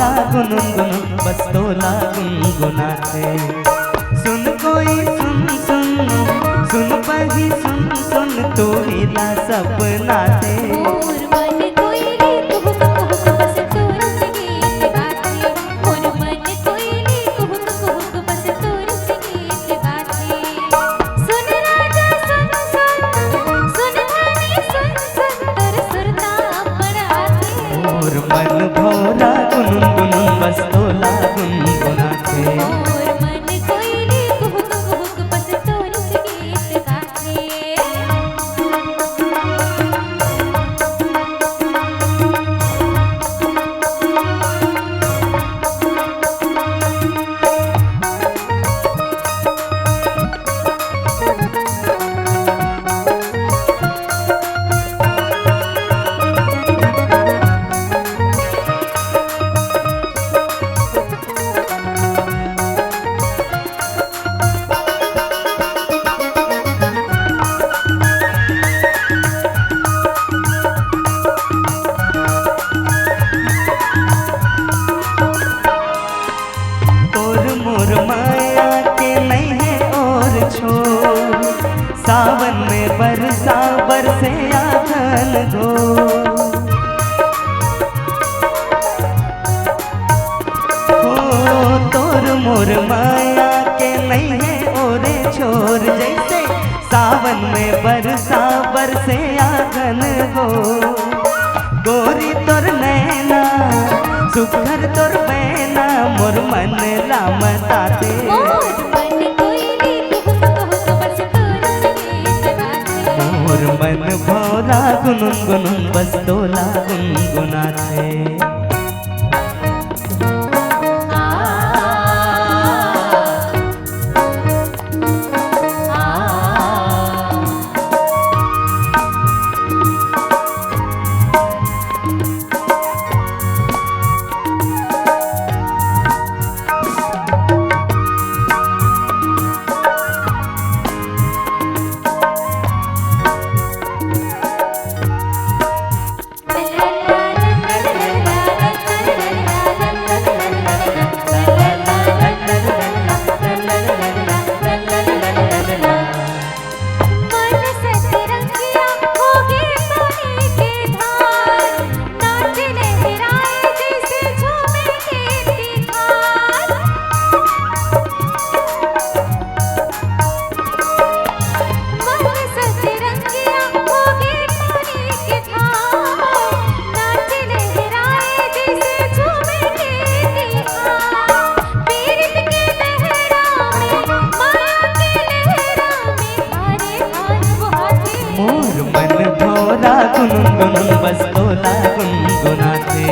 तोला गुनगुन बस तोला गुनगुनाते। सुन कोई सुन सुन सुन पही सुन सुन तू हिला सपना थे। मन भोला गुनगुन बस तोला गुनगुनाते। सावन में बरसा बरसे आंगन धो। हो तोर मोर माया के नहीं है ओरे छोर। जैसे सावन में बरसा बरसे आंगन हो। गोरी तोर नैना सुखर तोर बैना मोर मन रामताते। मन भोला गुनगुन बस तोला गुनगुनाते। गुनगुन बस तोला गुनगुनाते।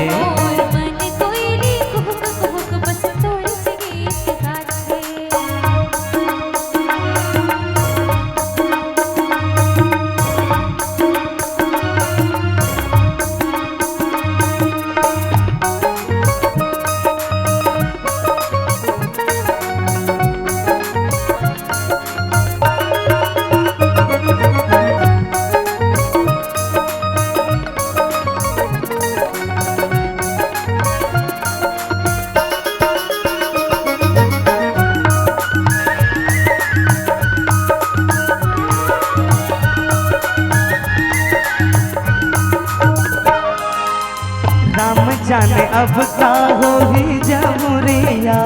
राम जाने अब का हो ही जमुरिया।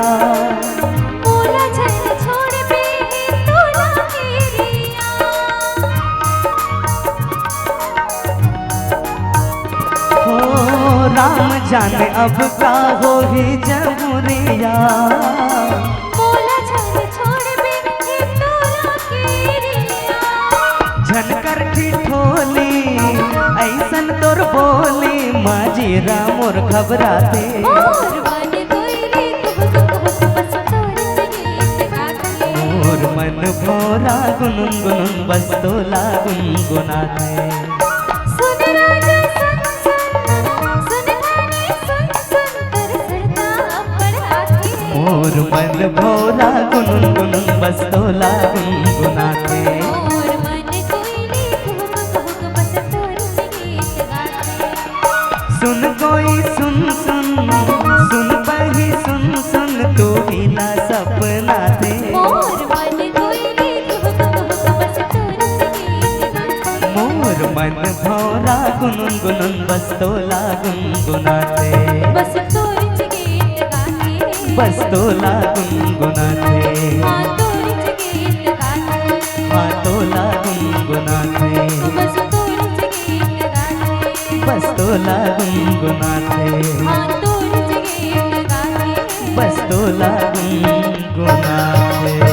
मोला जन छोड़ पे तोला केरिया। हो राम जाने अब का हो ही जमुरिया। मोला जन छोड़ पे तोला केरिया। झनकर ठिठोली ऐसन तोर बोली माजीरा मोर घबराते। मोर मन भोला गुनगुन बस तोला गुनगुनाते। सुन राजा सुन सुन सुन रानी सुन सुन कर सरता पढ़ाते। मोर मन भोला गुनगुन बस तोला गुनगुनाते। मोर मन कोयली कुहुक कुहुक बस तोर से गीत गाते। सुन कोई सुन सुन सुन मोर मन भौरा गुनगुन बस तोला गुनगुनाते बस तोरिच गीत गाते बस तोला गुनगुनाते हाँ तोरिच गीत गाते हाँ तोला गुनगुनाते बस तोरिच गीत गाते बस तोला गुनगुनाते हाँ तोरिच गीत गाते बस तोला गुनगुनाते